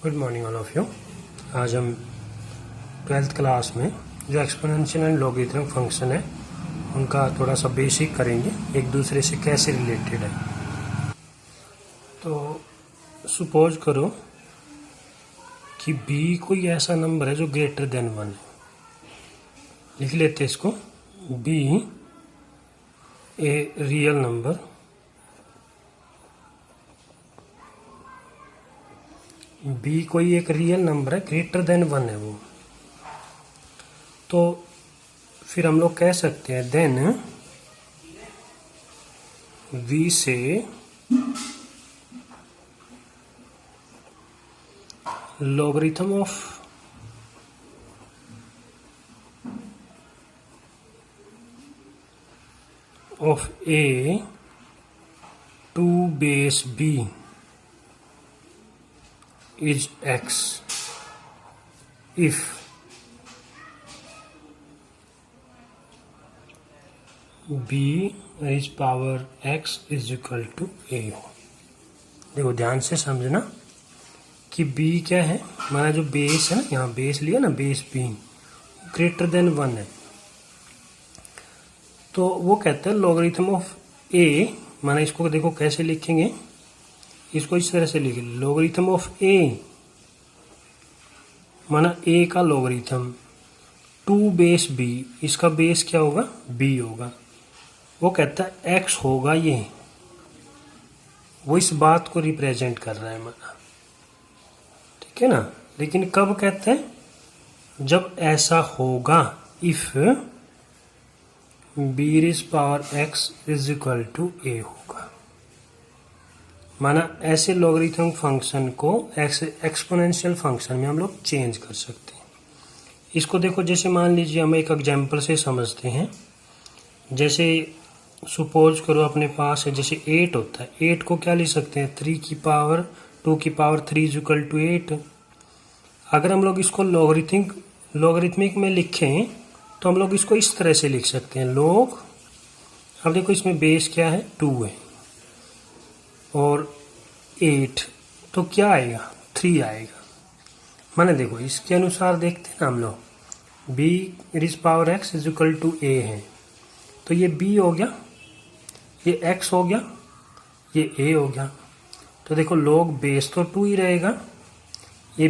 Good morning all of you. आज हम 12th class में जो एक्सपोनेंशियल एंड लॉगरिथमिक फंक्शन है उनका थोड़ा सा बेसिक करेंगे, एक दूसरे से कैसे रिलेटेड है। तो सपोज करो कि b कोई ऐसा नंबर है जो ग्रेटर देन 1 है। लिख लेते हैं इसको, b a real number b कोई एक रियल नंबर है, ग्रेटर देन 1 है वो। तो फिर हम लोग कह सकते हैं देन v से logarithm of a to base b is x if b is power x is equal to a हो। देखो ध्यान से समझना कि b क्या है, हमारा जो बेस है ना, यहाँ बेस लिया ना, बेस b ग्रेटर देन 1 है। तो वो कहता है लॉगरिथम ऑफ a, माना इसको देखो कैसे लिखेंगे, इसको इस तरह से लिखे लॉगरिथम ऑफ a माना a का लॉगरिथम टू बेस b, इसका बेस क्या होगा, b होगा। वो कहता है x होगा ये, वो इस बात को रिप्रेजेंट कर रहा है माना, ठीक है ना। लेकिन कब कहते हैं, जब ऐसा होगा, if b raise power x is equal to a होगा। माना ऐसे लॉगरिथम फंक्शन को एक्सपोनेंशियल फंक्शन में हम लोग चेंज कर सकते हैं। इसको देखो, जैसे मान लीजिए हम एक एग्जांपल से समझते हैं। जैसे सपोज करो अपने पास है, जैसे 8 होता है, 8 को क्या लिख सकते हैं, 3 की पावर 2 की पावर 3 इज इक्वल टू 8। अगर हम लोग इसको लॉगरिथमिक में लिखें तो हम लोग इसको इस तरह से लिख सकते हैं लॉग, अब देखो इसमें बेस क्या है, 2 है और 8, तो क्या आएगा, 3 आएगा। माने देखो इसके अनुसार देखते हैं ना हम लोग, b raise power x is equal to a है, तो ये b हो गया, ये x हो गया, ये a हो गया। तो देखो log बेस तो 2 ही रहेगा, ये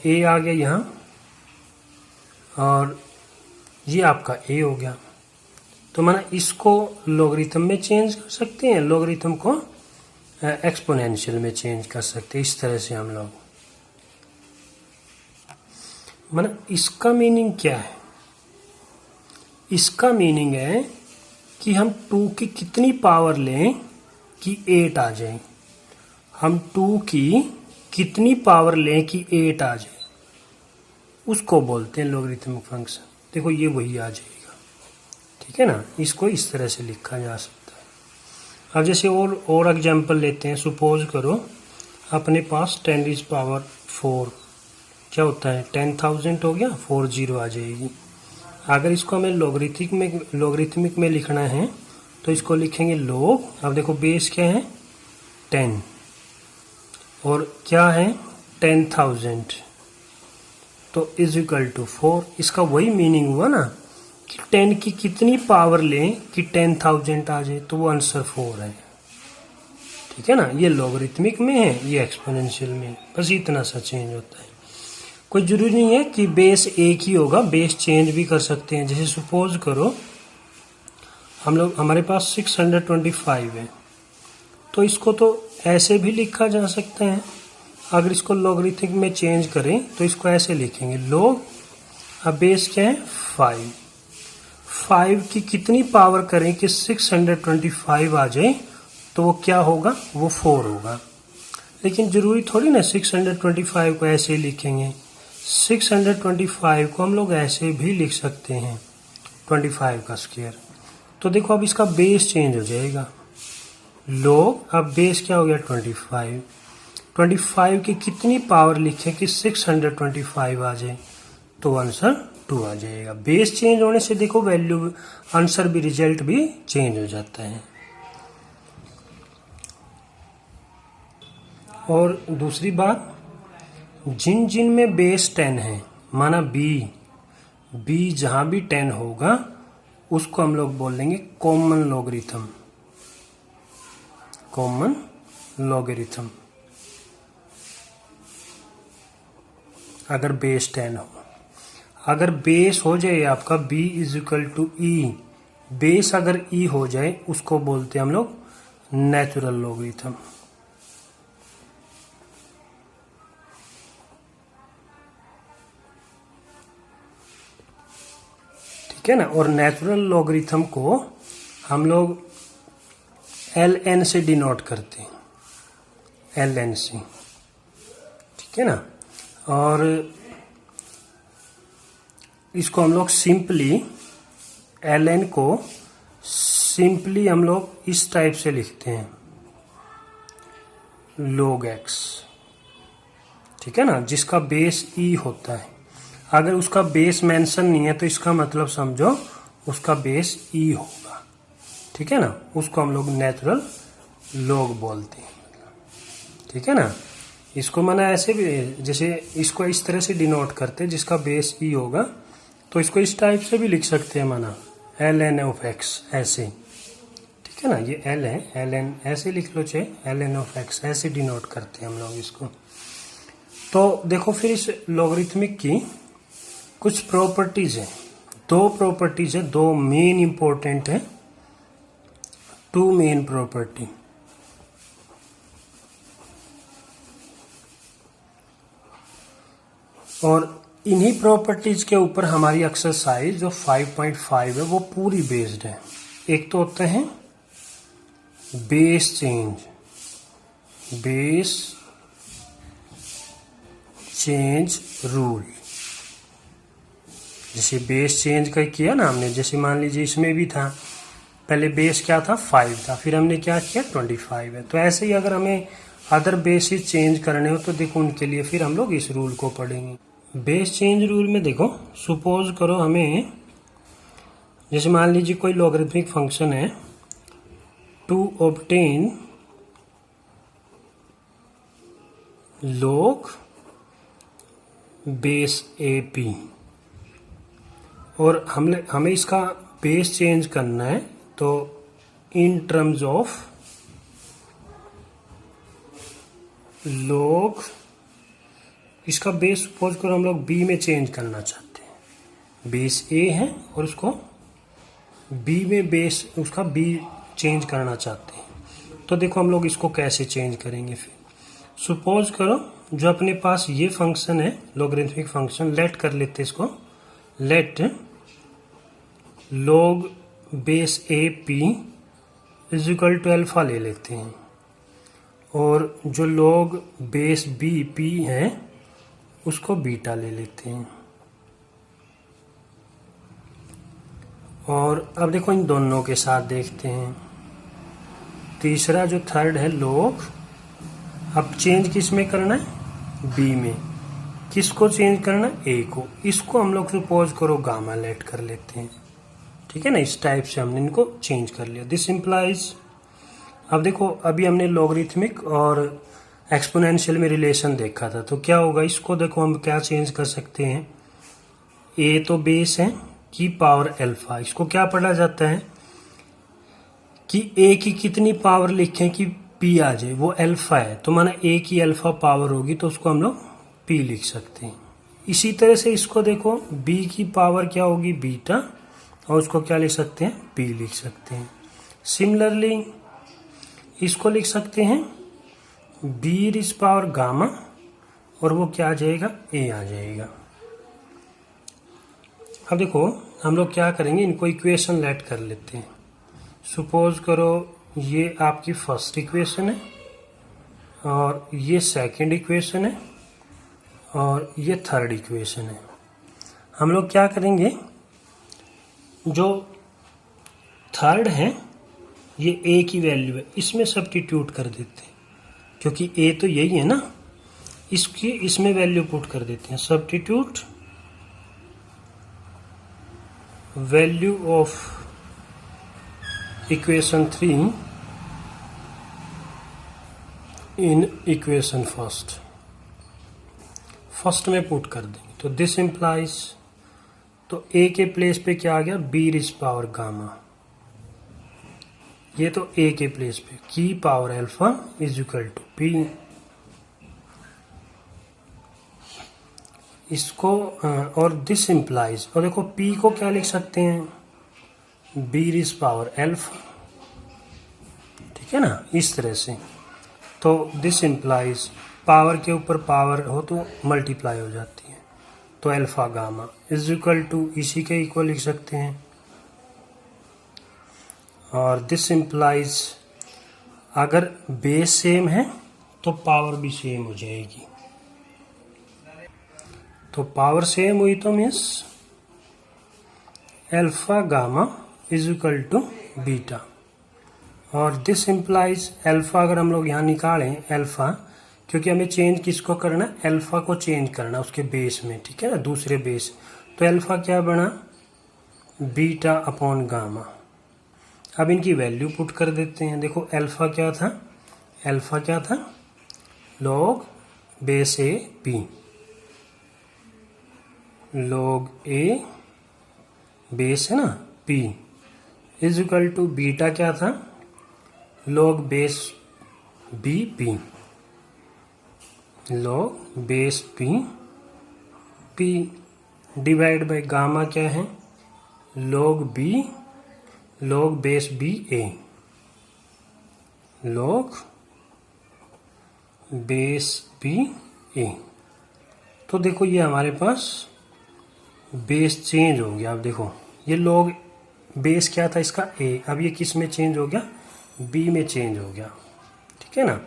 a आ गया यहाँ, और ये आपका a हो गया। तो माना इसको लॉगरिथम में चेंज कर सकते हैं, लॉगरिथम को एक्सपोनेंशियल में चेंज कर सकते हैं, इस तरह से हम लोग। माना इसका मीनिंग क्या है, इसका मीनिंग है कि हम 2 की कितनी पावर लें कि 8 आ जाए, हम 2 की कितनी पावर लें कि 8 आ जाए, उसको बोलते हैं लॉगरिथमिक फंक्शन। देखो ये वही आ जाएगा, ठीक है ना। इसको इस तरह से लिखा जा सकता है। अब जैसे और एग्जांपल लेते हैं। सपोज करो अपने पास 10 रेज़ पावर 4 क्या होता है, 10,000 हो गया, 40 आ जाएगी। अगर इसको हमें लॉगरिथमिक में लिखना है तो इसको लिखेंगे लॉग, अब देखो बेस क्या है 10 और क्या है 10,000, तो इज इक्वल टू 4। इसका वही मीनिंग हुआ ना कि 10 की कितनी पावर लें कि 10,000 आ जाए, तो वो आंसर 4 है, ठीक है ना। ये लॉगरिथमिक में है, ये एक्सपोनेंशियल में, बस इतना सा चेंज होता है। कोई जरूरी नहीं है कि बेस एक ही होगा, बेस चेंज भी कर सकते हैं। जैसे सपोज करो हमारे पास 625 है, तो इसको तो ऐसे भी लिखा जा सकता है। अगर इसको लॉगरिथमिक में चेंज करें तो इसको ऐसे लिखेंगे लॉग, अब बेस क्या है 5 की कितनी पावर करें कि 625 आ जाए, तो वो क्या होगा, वो 4 होगा। लेकिन जरूरी थोड़ी ना 625 को ऐसे ही लिखेंगे, 625 को हम लोग ऐसे भी लिख सकते हैं 25 का स्क्वायर। तो देखो अब इसका बेस चेंज हो जाएगा, लॉग अब बेस क्या हो गया 25 की कितनी पावर लिखे कि 625 आ जाए, तो आंसर 2 आ जाएगा। बेस चेंज होने से देखो वैल्यू, आंसर भी, रिजल्ट भी चेंज हो जाता है। और दूसरी बात, जिन जिन में बेस 10 है, माना बी जहां भी 10 होगा उसको हम लोग बोल देंगे कॉमन लॉगरिथम अगर बेस 10 हो। अगर बेस हो जाए आपका b is equal to e, base अगर ई हो जाए उसको बोलते हैं हम लोग नेचुरल लॉगरिथम। ठीक है ना। और नेचुरल लॉगरिथम को हम लोग ln से डिनोट करते हैं, ln से। ठीक है ना। और इसको हम लोग सिंपली ln को सिंपली हम लोग इस टाइप से लिखते हैं log x। ठीक है ना, जिसका बेस e होता है। अगर उसका बेस मेंशन नहीं है तो इसका मतलब समझो उसका बेस e होगा। ठीक है ना, उसको हम लोग नेचुरल लॉग बोलते हैं। ठीक है ना। इसको माना ऐसे भी, जैसे इसको इस तरह से डिनोट करते हैं जिसका बेस e होगा, तो इसको इस टाइप से भी लिख सकते हैं, माना ln ऑफ x ऐसे। ठीक है ना, ये l है, ln ऐसे लिख लो, चाहे ln ऑफ x ऐसे डिनोट करते हैं हम लोग इसको। तो देखो फिर इस लॉगरिथमिक की कुछ प्रॉपर्टीज है, दो प्रॉपर्टीज है, दो मेन इंपॉर्टेंट है, टू मेन प्रॉपर्टी। और इन्हीं प्रॉपर्टीज के ऊपर हमारी एक्सरसाइज जो 5.5 है वो पूरी बेस्ड है। एक तो होता है बेस चेंज रूल। जैसे बेस चेंज का किया ना हमने, जैसे मान लीजिए इसमें भी था, पहले बेस क्या था 5 था, फिर हमने क्या किया 25 है। तो ऐसे ही अगर हमें अदर बेसिस चेंज करने हो तो देखो उनके लिए फिर हम लोग इस रूल को पढ़ेंगे। बेस चेंज रूल में देखो, सपोज करो हमें, जैसे मान लीजिए कोई लॉगरिथमिक फंक्शन है, to obtain log base AP, और हमें इसका बेस चेंज करना है, तो इन टर्म्स ऑफ log, इसका बेस सपोज करो हम लोग b में चेंज करना चाहते हैं। बेस a है और उसको b में बेस उसका b चेंज करना चाहते हैं। तो देखो हम लोग इसको कैसे चेंज करेंगे। फिर सपोज करो जो अपने पास ये फंक्शन है लॉगरिथमिक फंक्शन, लेट कर लेते इसको, let log base AP is equal to alpha ले लेते हैं, और जो log बेस BP है उसको बीटा ले लेते हैं। और अब देखो इन दोनों के साथ देखते हैं। तीसरा जो थर्ड है log, अब चेंज किस में करना है, b में। किसको चेंज करना है, a को। इसको हम लोग सपोज करो गामा लेट कर लेते हैं। ठीक है ना, इस टाइप से हमने इनको चेंज कर लिया। दिस इम्प्लाइज, अब देखो अभी हमने लॉगरिथमिक और एक्सपोनेंशियल में रिलेशन देखा था, तो क्या होगा, इसको देखो हम क्या चेंज कर सकते हैं। a तो बेस है की पावर अल्फा, इसको क्या पढ़ा जाता है कि a की कितनी पावर लिखें कि p आ जाए, वो अल्फा है, तो माना a की अल्फा पावर होगी तो उसको हम लोग p लिख सकते हैं। इसी तरह से इसको देखो b की पावर क्या होगी बीटा, और उसको क्या लिख सकते हैं p लिख सकते हैं। सिमिलरली इसको लिख सकते हैं b इज पावर गामा, और वो क्या आ जाएगा a आ जाएगा। अब देखो हम लोग क्या करेंगे, इनको इक्वेशन लेट कर लेते हैं। सपोज करो ये आपकी फर्स्ट इक्वेशन है, और ये सेकंड इक्वेशन है, और ये थर्ड इक्वेशन है। हम लोग क्या करेंगे, जो थर्ड है ये a की वैल्यू है, इसमें सब्स्टिट्यूट कर देते हैं, क्योंकि a तो यही है ना, इसकी इसमें वैल्यू पुट कर देते हैं। Substitute value of equation 3 in equation first. First में पुट कर देंगे तो दिस इम्प्लाइज, तो ए के प्लेस पे क्या आ गया, बी रिज पावर गामा, ये तो ए के प्लेस पे की power alpha is equal to p. इसको और दिस इम्प्लाइज, और देखो पी को क्या लिख सकते हैं, बी रिज पावर अल्फा, ठीक है ना, इस तरह से। तो दिस इम्प्लाइज पावर के ऊपर पावर हो तो मल्टीप्लाई हो जाती है, तो alpha gamma is equal to, इसी के इक्वल लिख सकते हैं। और दिस इम्प्लाइज अगर बेस सेम है तो पावर भी सेम हो जाएगी, तो पावर सेम हुई तो means alpha gamma is equal to beta. और दिस इम्प्लाइज अल्फा अगर हम लोग यहाँ निकालें अल्फा, क्योंकि हमें चेंज किसको करना, अल्फा को चेंज करना उसके बेस में, ठीक है ना, दूसरे बेस। तो अल्फा क्या बना, बीटा अपॉन गामा। अब इनकी वैल्यू पुट कर देते हैं। देखो अल्फा क्या था, अल्फा क्या था, log base A P, log A base है ना P, is equal to beta क्या था, log base B P, log base P P, divide by gamma क्या है, log B, log base B A, log base B A. तो देखो ये हमारे पास बेस चेंज हो गया। अब देखो ये लॉग बेस क्या था इसका ए, अब ये किस में चेंज हो गया, बी में चेंज हो गया, ठीक है ना।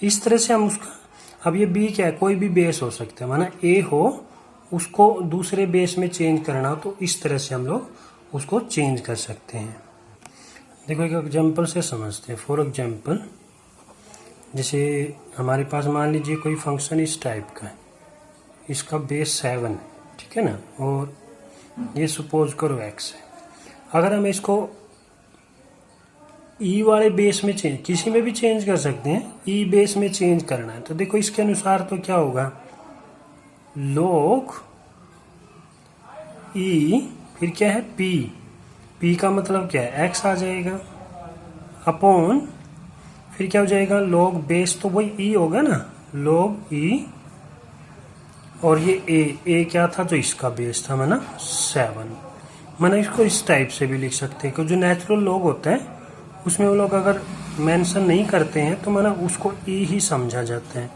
इस तरह से हम उसका, अब ये बी क्या है, कोई भी बेस हो सकता है, माना ए हो उसको दूसरे बेस में चेंज करना, तो इस तरह से हम लोग उसको चेंज कर सकते हैं। देखो एक एग्जांपल से समझते हैं। फॉर एग्जांपल जैसे हमारे पास मान लीजिए कोई फंक्शन इस टाइप का है, इसका बेस 7 है, ठीक है ना, और ये सपोज करो x है। अगर हम इसको ई वाले बेस में चेंज, किसी में भी चेंज कर सकते हैं, ई बेस में चेंज करना है, तो देखो इसके अनुसार तो क्या होगा, log ई फिर क्या है p, p का मतलब क्या है x आ जाएगा, अपॉन फिर क्या हो जाएगा, log बेस तो वही ई होगा ना, log ई, और ये a क्या था, जो इसका बेस था माना 7। माना इसको इस टाइप से भी लिख सकते हैं, क्योंकि जो नेचुरल log होता है उसमें वो लोग अगर मेंशन नहीं करते हैं तो माना उसको ई ही समझा जाता है।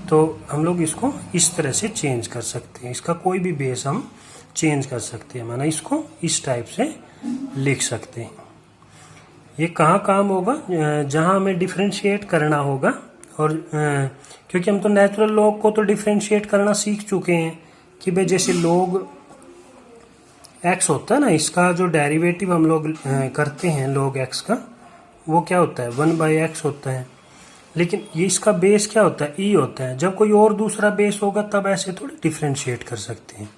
तो हम लोग इसको इस तरह से चेंज कर सकते हैं, इसका कोई भी बेस हम चेंज कर सकते हैं, माना इसको इस टाइप से लिख सकते हैं। ये कहाँ काम होगा, जहाँ हमें डिफ्रेंशिएट करना होगा, और क्योंकि हम तो नेचुरल लॉग को तो डिफ्रेंशिएट करना सीख चुके हैं कि भाई जैसे log x होता है ना, इसका जो डेरिवेटिव हम लोग करते हैं log x का, वो क्या होता है 1/x होता है। लेकिन ये इसका बेस क्या होता है, e होता है। जब कोई और दूसरा बेस होगा तब ऐसे थोड़ी डिफ्रेंशिएट कर सकते हैं।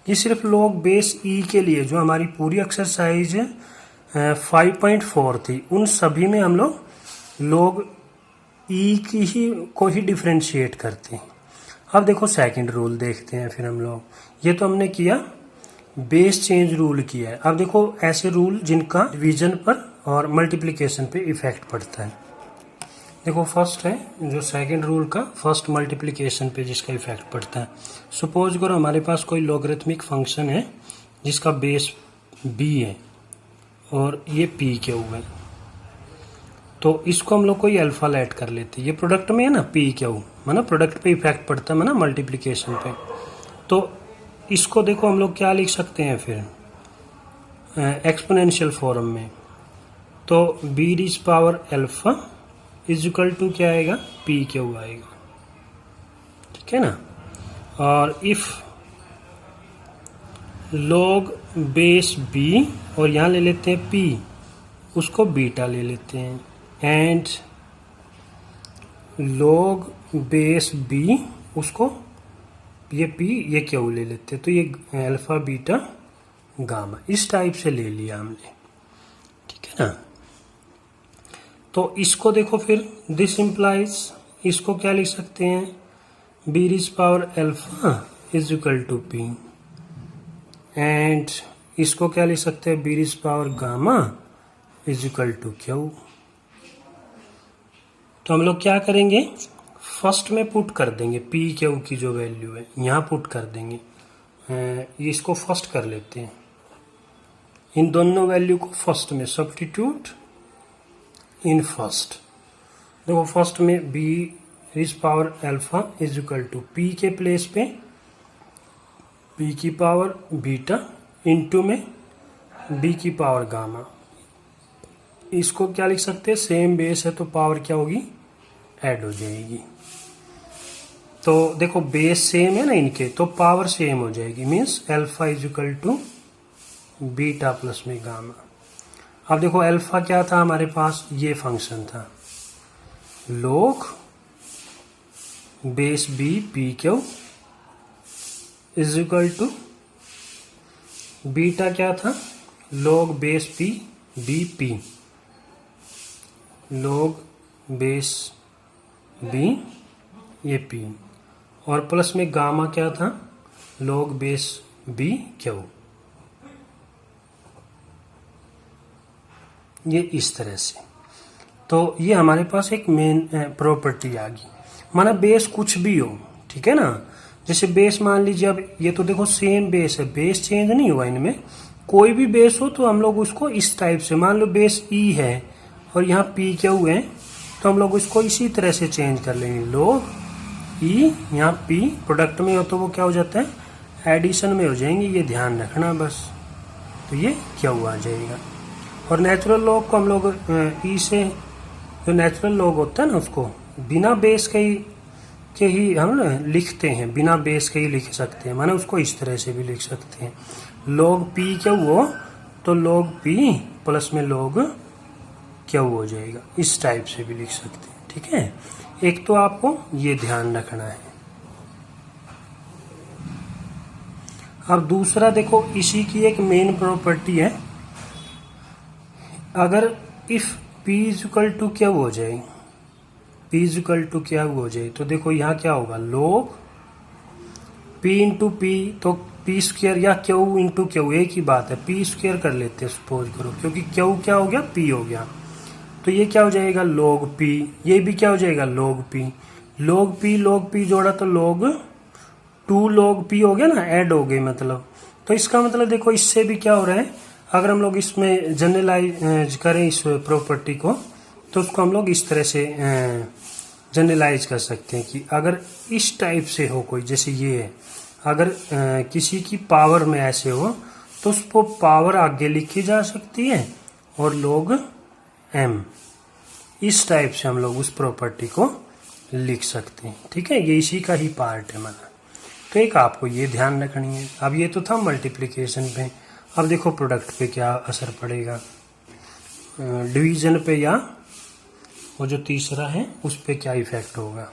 ये सिर्फ log बेस e के लिए, जो हमारी पूरी एक्सरसाइज 5.4 थी, उन सभी में हम लोग log e की ही को ही डिफ्रेंशिएट करते हैं। अब देखो सेकंड रूल देखते हैं फिर हम लोग। ये तो हमने किया, बेस चेंज रूल किया है। अब देखो ऐसे रूल जिनका डिवीजन पर और मल्टीप्लिकेशन पे इफेक्ट पड़ता है। देखो फर्स्ट है जो सेकंड रूल का, फर्स्ट मल्टीप्लिकेशन पे जिसका इफेक्ट पड़ता है। सपोज करो हमारे पास कोई लॉगरिथमिक फंक्शन है जिसका बेस b है और ये p के ऊपर, तो इसको हम लोग कोई अल्फा लेट कर लेते हैं। ये प्रोडक्ट में है ना p क्यू, माना प्रोडक्ट पे इफेक्ट पड़ता है, माना मल्टीप्लिकेशन पे। तो इसको देखो हम लोग क्या लिख सकते हैं फिर एक्सपोनेंशियल फॉर्म में, तो b raise power alpha is equal to क्या आएगा, p क्यू आएगा, ठीक है ना। और इफ log बेस b, और यहाँ ले लेते हैं p, उसको बीटा ले लेते हैं, एंड log बेस b, उसको ये p ये क्यू ले लेते हैं, तो ये अल्फा बीटा गामा इस टाइप से ले लिया हमने, ठीक है ना। तो इसको देखो फिर दिस इम्प्लाइज, इसको क्या लिख सकते हैं, b raise power alpha is equal to p, and इसको क्या लिख सकते हैं, b raise power gamma is equal to q. तो हम लोग क्या करेंगे, फर्स्ट में पुट कर देंगे पी क्यू की जो वैल्यू है यहां पुट कर देंगे। इसको फर्स्ट कर लेते हैं, इन दोनों वैल्यू को फर्स्ट में सब्स्टिट्यूट इन फर्स्ट। देखो फर्स्ट में b raise power alpha is equal to p के प्लेस पे पी की पावर बीटा इंटू में बी की पावर गामा। इसको क्या लिख सकते हैं, सेम बेस है तो पावर क्या होगी, ऐड हो जाएगी। तो देखो बेस सेम है ना इनके, तो पावर सेम हो जाएगी, means alpha is equal to beta plus में गामा। अब देखो अल्फा क्या था हमारे पास, ये फंक्शन था log base B p q is equal to beta क्या था, log base p b p, log base b ये पी, और प्लस में गामा क्या था, log बेस बी क्यू। ये इस तरह से, तो ये हमारे पास एक मेन प्रॉपर्टी आ गई। माना बेस कुछ भी हो, ठीक है ना, जैसे बेस मान लीजिए, अब ये तो देखो सेम बेस है, बेस चेंज नहीं हुआ इनमें, कोई भी बेस हो तो हम लोग उसको इस टाइप से, मान लो बेस ई है और यहाँ पी क्यू है, तो हम लोग उसको इसी तरह से चेंज कर लेंगे, log ई यहाँ पी प्रोडक्ट में हो तो वो क्या हो जाता है, एडिशन में हो जाएंगे, ये ध्यान रखना बस। तो ये क्यू आ जाएगा, और नेचुरल लॉग को हम लोग ई से, जो नेचुरल लॉग होता है ना उसको बिना बेस के ही हम लिखते हैं, बिना बेस के ही लिख सकते हैं, माने उसको इस तरह से भी लिख सकते हैं, log पी क्यू हो तो log पी प्लस में log क्यू हो जाएगा, इस टाइप से भी लिख सकते हैं, ठीक है। एक तो आपको ये ध्यान रखना है। अब दूसरा देखो, इसी की एक मेन प्रॉपर्टी है, अगर if P is equal to क्या हो जाए, P इज इक्वल टू क्या हो जाए, तो देखो यहाँ क्या होगा, log P इंटू पी, तो P स्क्वायर या Q इंटू क्यू, एक ही बात है, P स्क्वायर कर लेते हैं सपोज करो, क्योंकि Q क्या हो गया, P हो गया, तो ये क्या हो जाएगा log P, ये भी क्या हो जाएगा log P, log P जोड़ा तो log 2 log P हो गया ना, ऐड हो गए मतलब। तो इसका मतलब देखो इससे भी क्या हो रहा है, अगर हम लोग इसमें जनरलाइज करें इस प्रॉपर्टी को, तो उसको हम लोग इस तरह से जनरलाइज कर सकते हैं कि अगर इस टाइप से हो कोई, जैसे ये है, अगर किसी की पावर में ऐसे हो तो उसको पावर आगे लिखी जा सकती है और log m, इस टाइप से हम लोग उस प्रॉपर्टी को लिख सकते हैं, ठीक है। ये इसी का ही पार्ट है माना, तो एक आपको ये ध्यान रखनी है। अब ये तो था मल्टीप्लिकेशन पे, अब देखो प्रोडक्ट पे क्या असर पड़ेगा, डिवीजन पे या वो जो तीसरा है उस पे क्या इफेक्ट होगा।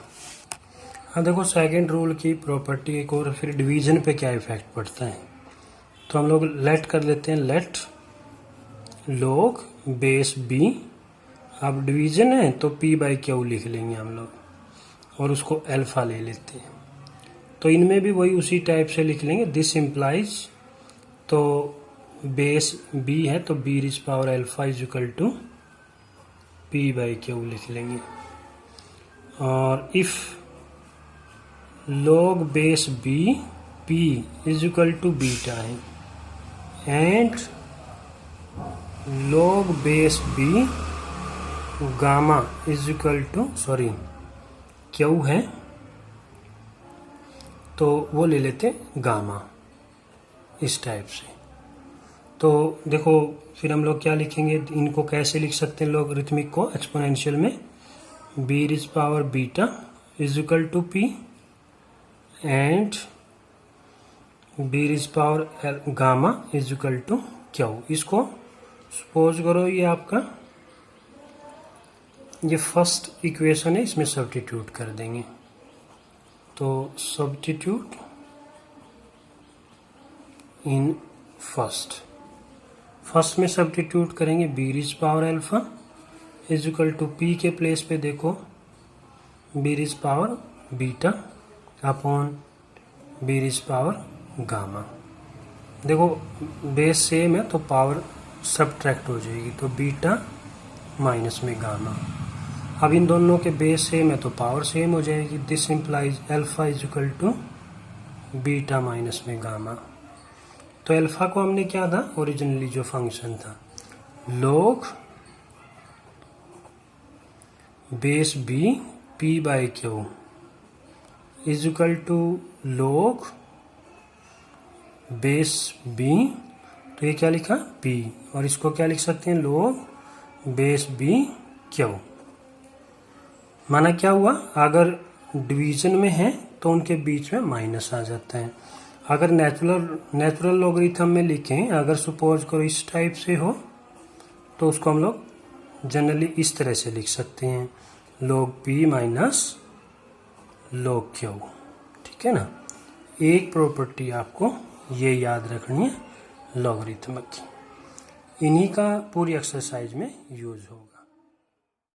अब देखो सेकंड रूल की प्रॉपर्टी एक और, फिर डिवीजन पे क्या इफेक्ट पड़ता है, तो हम लोग लेट कर लेते हैं, लेट log बेस b, अब डिवीजन है तो p बाई क्यू लिख लेंगे हम लोग, और उसको अल्फा ले लेते हैं, तो इनमें भी वही उसी टाइप से लिख लेंगे, दिस इम्प्लाइज, तो बेस b है तो b raise power alpha is equal to p by Q लिख लेंगे, और if log base b p is equal to beta है, and log base b gamma is equal to, sorry Q है तो वो ले लेते गामा, इस टाइप से। तो देखो फिर हम लोग क्या लिखेंगे, इनको कैसे लिख सकते हैं लॉगरिथमिक को एक्सपोनेंशियल में, b raise power beta is equal to p and b raise power gamma is equal to q. इसको सपोज करो ये आपका ये फर्स्ट इक्वेशन है, इसमें सब्स्टिट्यूट कर देंगे, तो सब्स्टिट्यूट इन फर्स्ट में सब्स्टिट्यूट करेंगे, b raise power alpha is equal to p के प्लेस पे देखो b raise power beta upon b raise power gamma. देखो बेस सेम है तो पावर सब्ट्रैक्ट हो जाएगी, तो बीटा माइनस में गामा। अब इन दोनों के बेस सेम है तो पावर सेम हो जाएगी। This implies alpha is equal to beta minus में गामा। तो अल्फा को हमने क्या था, ओरिजिनली जो फंक्शन था log base B p by q is equal to log base b, तो ये क्या लिखा p, और इसको क्या लिख सकते हैं log बेस बी क्यू। माना क्या हुआ, अगर डिवीजन में है तो उनके बीच में माइनस आ जाता है। अगर नेचुरल लॉगरिथम में लिखें, अगर सपोज करो इस टाइप से हो तो उसको हम लोग जनरली इस तरह से लिख सकते हैं log p minus log q। ठीक है ना, एक प्रॉपर्टी आपको ये याद रखनी है लॉगरिथम की, इन्हीं का पूरी एक्सरसाइज में यूज होगा।